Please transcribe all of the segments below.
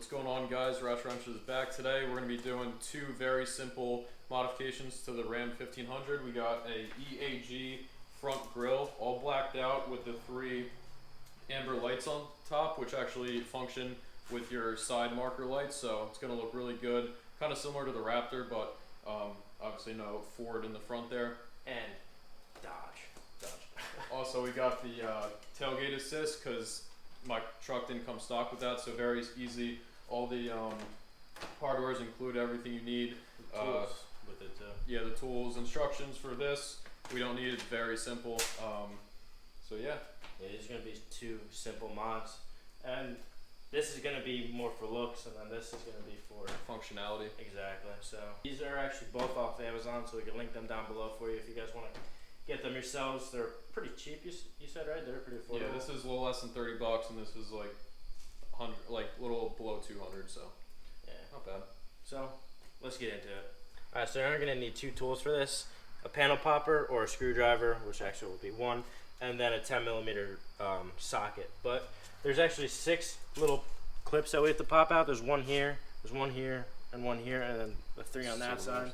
What's going on, guys? Ratchet Wrench is back today. We're going to be doing two very simple modifications to the Ram 1500. We got a EAG front grille, all blacked out with the 3 amber lights on top, which actually function with your side marker lights, so it's going to look really good. Kind of similar to the Raptor, but obviously no Ford in the front there. And Dodge. Also, we got the tailgate assist because my truck didn't come stock with that, so very easy. All the hardwares include everything you need. The tools with it too. Yeah, the tools, instructions for this. We don't need it. Very simple. So yeah. Yeah, these are gonna be 2 simple mods, and this is gonna be more for looks, and then this is gonna be for functionality. Exactly. So these are actually both off Amazon, so we can link them down below for you if you guys want to get them yourselves. They're pretty cheap. You said, right? They're pretty affordable. Yeah, this is a little less than $30, and this is like a little below 200. So yeah, not bad. So let's get into it. All right, so you're gonna need 2 tools for this: a panel popper or a screwdriver, which actually will be 1, and then a 10mm socket. But there's actually 6 little clips that we have to pop out. There's 1 here, there's 1 here, and 1 here, and then the 3 on that side.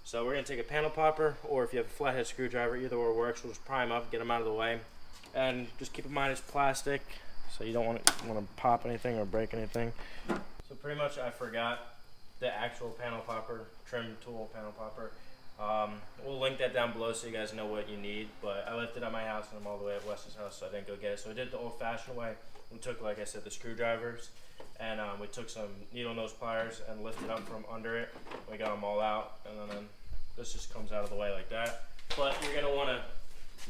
So we're gonna take a panel popper, or if you have a flathead screwdriver, either or works. We'll just pry them up, get them out of the way, and just keep in mind it's plastic, so you don't want to pop anything or break anything. So pretty much I forgot the actual panel popper, trim tool panel popper. We'll link that down below so you guys know what you need, but I left it at my house and I'm all the way at Wes's house, so I didn't go get it. So I did it the old-fashioned way. We took, like I said, the screwdrivers, and we took some needle nose pliers and lifted up from under it. We got them all out, and then this just comes out of the way like that. But you're gonna want to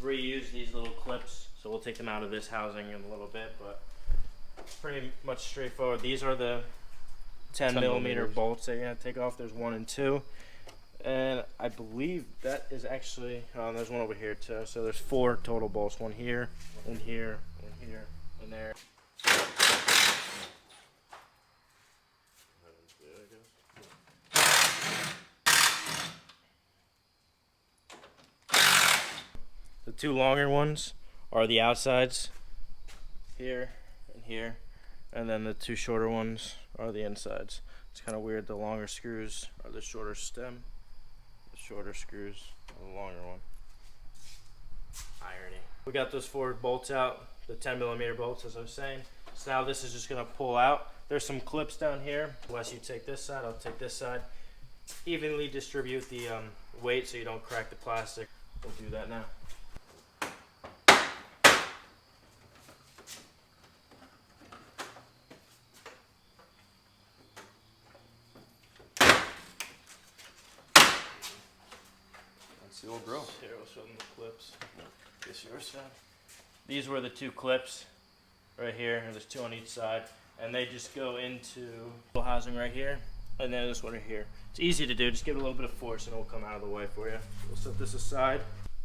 reuse these little clips, so we'll take them out of this housing in a little bit, but pretty much straightforward. These are the 10mm bolts that you're gonna take off. There's 1 and 2, and I believe that is actually there's 1 over here too. So there's 4 total bolts: 1 here, 1 here, 1 here, and there. The 2 longer ones are the outsides, here and here, and then the 2 shorter ones are the insides. It's kind of weird. The longer screws are the shorter stem, the shorter screws are the longer one. Irony. We got those 4 bolts out, the 10mm bolts, as I was saying. So now this is just gonna pull out. There's some clips down here. Wes, you take this side, I'll take this side. Evenly distribute the weight so you don't crack the plastic. We'll do that now. The old grill. Here, we'll show them the clips. This your side. These were the 2 clips right here, and there's 2 on each side, and they just go into the housing right here, and then this one right here. It's easy to do. Just give it a little bit of force, and it will come out of the way for you. We'll set this aside.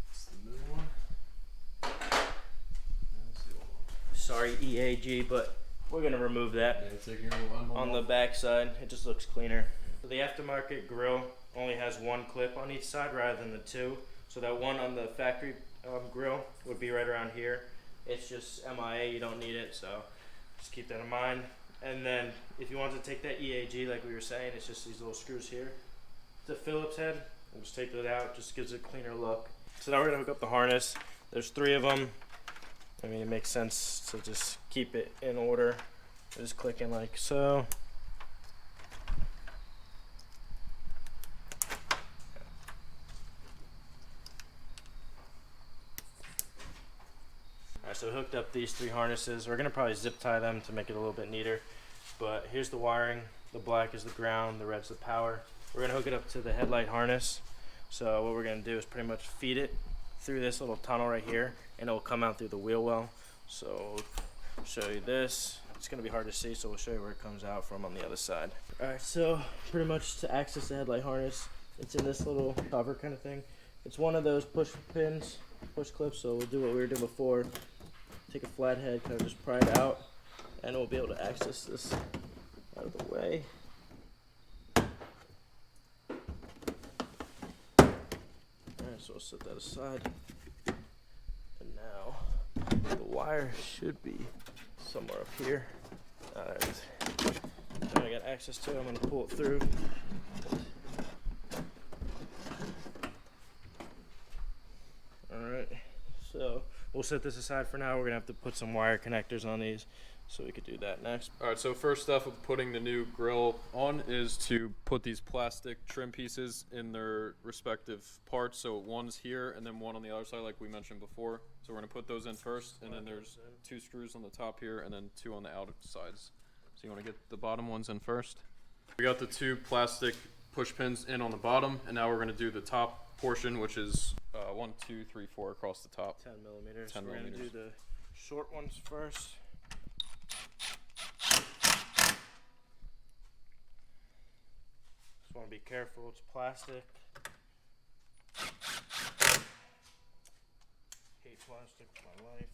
It's the middle one. That's the old one. Sorry, EAG, but we're gonna remove that. Yeah, on the back side, it just looks cleaner. So the Aftermarket grill only has 1 clip on each side rather than the 2. So that 1 on the factory grill would be right around here. It's just MIA, you don't need it, so just keep that in mind. And then if you want to take that EAG, like we were saying, it's just these little screws here. It's a Phillips head. We'll just take that out, just gives it a cleaner look. So now we're gonna hook up the harness. There's 3 of them. I mean, it makes sense to just keep it in order. Just click in like so. So we hooked up these 3 harnesses. We're gonna probably zip tie them to make it a little bit neater. But here's the wiring. The black is the ground, the red's the power. We're gonna hook it up to the headlight harness. So what we're gonna do is pretty much feed it through this little tunnel right here, and it will come out through the wheel well. So I'll show you this. It's gonna be hard to see, so we'll show you where it comes out from on the other side. All right, so pretty much to access the headlight harness, it's in this little cover kind of thing. It's one of those push pins, push clips, so we'll do what we were doing before. Take a flathead, kind of just pry it out, and we'll be able to access this out of the way. Alright, so we'll set that aside. And now the wire should be somewhere up here. There it is. Now I got access to it. I'm going to pull it through. Alright, so we'll set this aside for now. We're going to have to put some wire connectors on these, so we could do that next. Alright, so first step of putting the new grill on is to put these plastic trim pieces in their respective parts. So one's here and then one on the other side like we mentioned before. So we're going to put those in first, and then there's 2 screws on the top here and then 2 on the outer sides. So you want to get the bottom ones in first. We got the 2 plastic push pins in on the bottom, and now we're going to do the top portion, which is 1, 2, 3, 4 across the top. 10 millimeters. 10 We're going to millimeters. do the short ones first. Just want to be careful, it's plastic. Hate plastic for my life.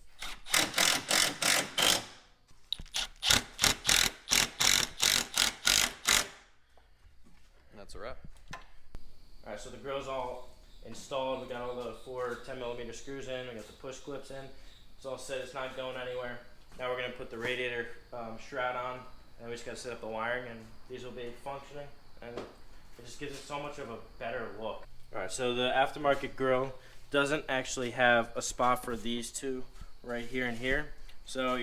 And that's a wrap. Alright, so the grill's all installed. We got all the 4 10 millimeter screws in. We got the push clips in. It's all set. It's not going anywhere. Now we're going to put the radiator shroud on, and we just got to set up the wiring, and these will be functioning, and it just gives it so much of a better look. Alright, so the aftermarket grill doesn't actually have a spot for these 2 right here and here. So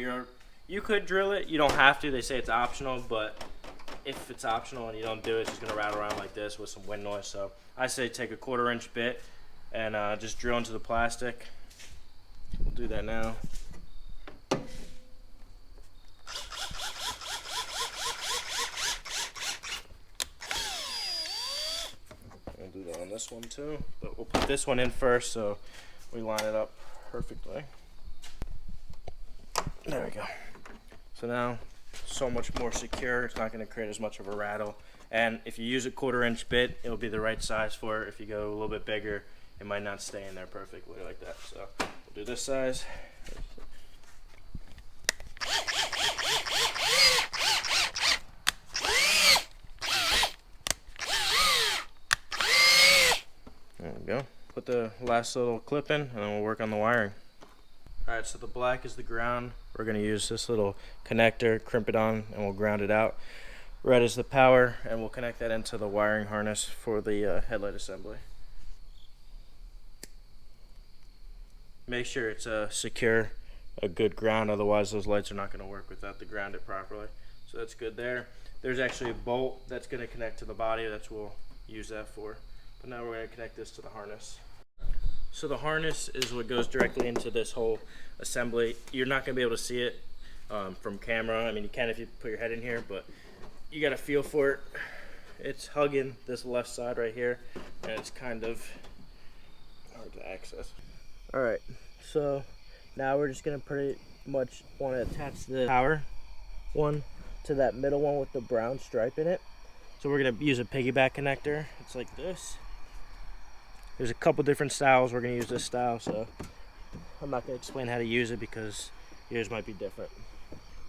you could drill it. You don't have to. They say it's optional, but if it's optional and you don't do it, it's just going to rattle around like this with some wind noise. So I say take a 1/4 inch bit and just drill into the plastic. We'll do that now. We'll do that on this one too, but we'll put this one in first so we line it up perfectly. There we go. So now, so much more secure. It's not going to create as much of a rattle. And if you use a 1/4 inch bit, it'll be the right size for it. If you go a little bit bigger, it might not stay in there perfectly like that. So we'll do this size. There we go. Put the last little clip in, and then we'll work on the wiring. Alright, so the black is the ground. We're going to use this little connector, crimp it on, and we'll ground it out. Red is the power, and we'll connect that into the wiring harness for the headlight assembly. Make sure it's secure, a good ground, otherwise those lights are not going to work without the grounded properly. So that's good there. There's actually a bolt that's going to connect to the body. That's what we'll use that for. But now we're going to connect this to the harness. So the harness is what goes directly into this whole assembly. You're not going to be able to see it from camera. I mean, you can if you put your head in here, but you got to feel for it. It's hugging this left side right here, and it's kind of hard to access. All right, so now we're just going to pretty much want to attach the power one to that middle one with the brown stripe in it. So we're going to use a piggyback connector. It's like this. There's a couple different styles. We're going to use this style, so I'm not going to explain how to use it because yours might be different.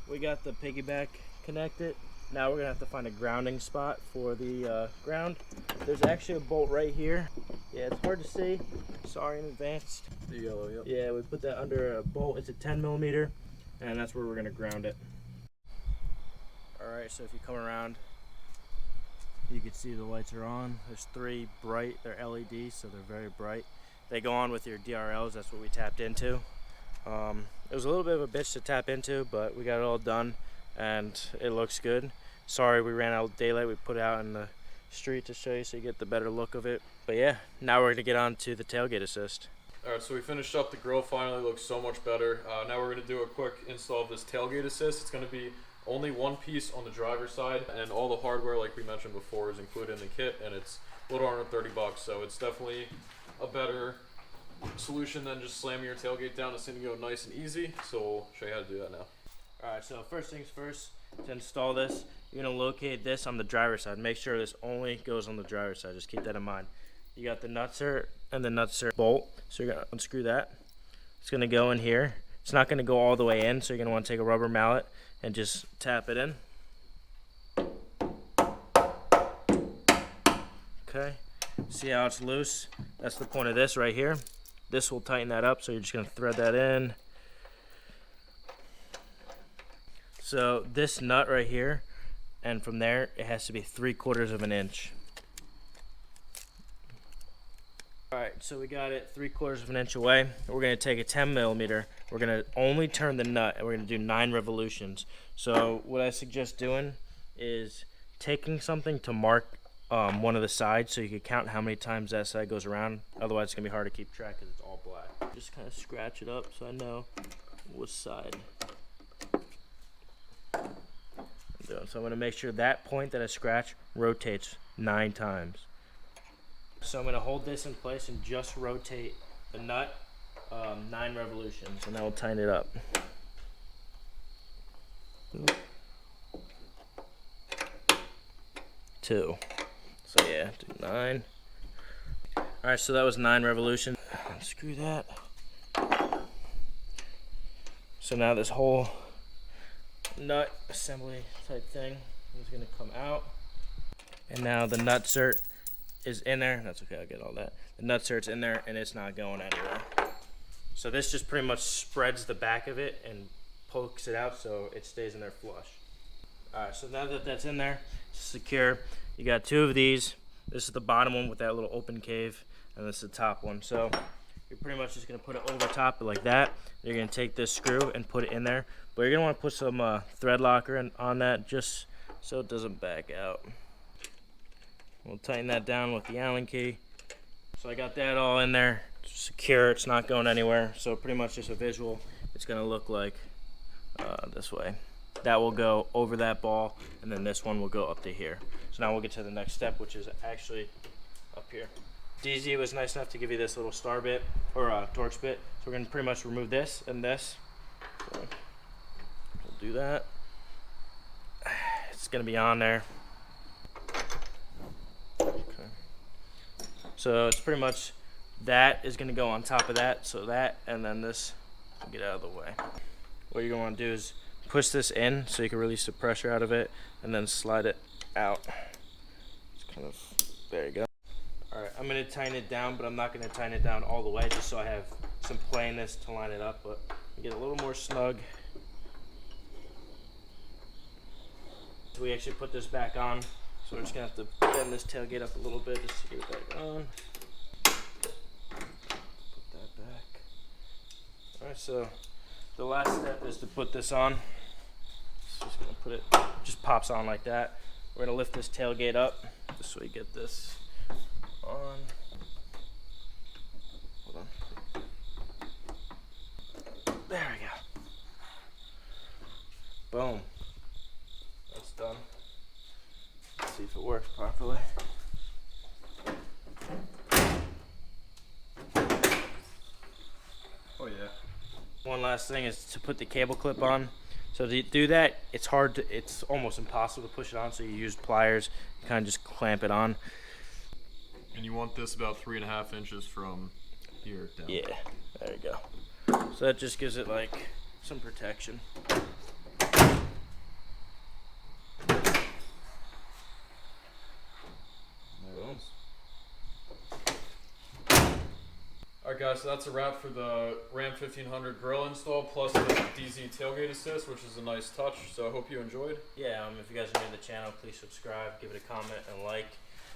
We got the piggyback connected. Now we're going to have to find a grounding spot for the ground. There's actually a bolt right here. Yeah, it's hard to see. Sorry in advance. The yellow, yep. Yeah, we put that under a bolt. It's a 10 millimeter, and that's where we're going to ground it. Alright, so if you come around, you can see the lights are on. There's 3 bright, they're LEDs, so they're very bright. They go on with your DRLs, that's what we tapped into. It was a little bit of a bitch to tap into, but we got it all done, and it looks good. Sorry we ran out of daylight, we put it out in the street to show you so you get the better look of it. But yeah, now we're going to get on to the tailgate assist. Alright, so we finished up the grill, finally looks so much better. Now we're going to do a quick install of this tailgate assist. It's going to be only one piece on the driver's side, and all the hardware, like we mentioned before, is included in the kit, and it's a little under 30 bucks, so it's definitely a better solution than just slamming your tailgate down. It's going to go nice and easy, so we'll show you how to do that now. Alright, so first things first, to install this, you're going to locate this on the driver's side. Make sure this only goes on the driver's side, just keep that in mind. You got the nutser and the nutser bolt, so you're going to unscrew that. It's going to go in here. It's not going to go all the way in, so you're going to want to take a rubber mallet and just tap it in. Okay, see how it's loose? That's the point of this right here. This will tighten that up, so you're just going to thread that in. So this nut right here, and from there it has to be 3/4 of an inch. Alright, so we got it 3/4 of an inch away. We're going to take a 10 millimeter. We're going to only turn the nut, and we're going to do 9 revolutions. So what I suggest doing is taking something to mark one of the sides so you can count how many times that side goes around. Otherwise it's going to be hard to keep track because it's all black. Just kind of scratch it up so I know which side I'm doing. So I'm going to make sure that point that I scratch rotates 9 times. So I'm going to hold this in place and just rotate the nut 9 revolutions, and that will tighten it up. 2. So yeah, do 9. Alright, so that was 9 revolutions. Unscrew that. So now this whole nut assembly type thing is going to come out. And now the nutsert is in there. That's okay, I'll get all that. The nutsert's in there and it's not going anywhere. So this just pretty much spreads the back of it and pokes it out so it stays in there flush. Alright, so now that that's in there, it's secure. You got 2 of these. This is the bottom one with that little open cave, and this is the top one. So you're pretty much just going to put it over top like that. You're going to take this screw and put it in there. But you're going to want to put some thread locker on that just so it doesn't back out. We'll tighten that down with the Allen key. So I got that all in there. It's secure, it's not going anywhere. So pretty much just a visual. It's going to look like this way. That will go over that ball, and then this one will go up to here. So now we'll get to the next step, which is actually up here. Deezee was nice enough to give you this little star bit, or Torx bit. So we're going to pretty much remove this and this. So we'll do that. It's going to be on there. Okay. So it's pretty much that is going to go on top of that. So that, and then this will get out of the way. What you're going to want to do is push this in so you can release the pressure out of it, and then slide it out. It's kind of, there you go. Alright, I'm going to tighten it down, but I'm not going to tighten it down all the way just so I have some plainness to line it up, but get a little more snug. So we actually put this back on, so we're just going to have to bend this tailgate up a little bit just to get it back on. Put that back. Alright, so the last step is to put this on. Just gonna put it, just pops on like that. We're gonna lift this tailgate up just so we get this on. Hold on. There we go. Boom. That's done. Let's see if it works properly. Oh yeah. One last thing is to put the cable clip on. So to do that, it's hard to, it's almost impossible to push it on, so you use pliers, you kind of just clamp it on. And you want this about 3.5 inches from here down. Yeah, there you go. So that just gives it like some protection. Alright guys, so that's a wrap for the Ram 1500 grill install, plus the Deezee Tailgate Assist, which is a nice touch, so I hope you enjoyed. Yeah, if you guys are new to the channel, please subscribe, give it a comment and like.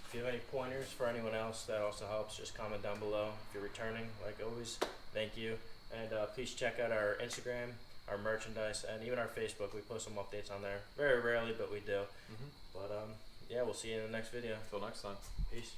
If you have any pointers for anyone else, that also helps, just comment down below. If you're returning, like always, thank you. And please check out our Instagram, our merchandise, and even our Facebook. We post some updates on there. Very rarely, but we do. But yeah, we'll see you in the next video. Until next time. Peace.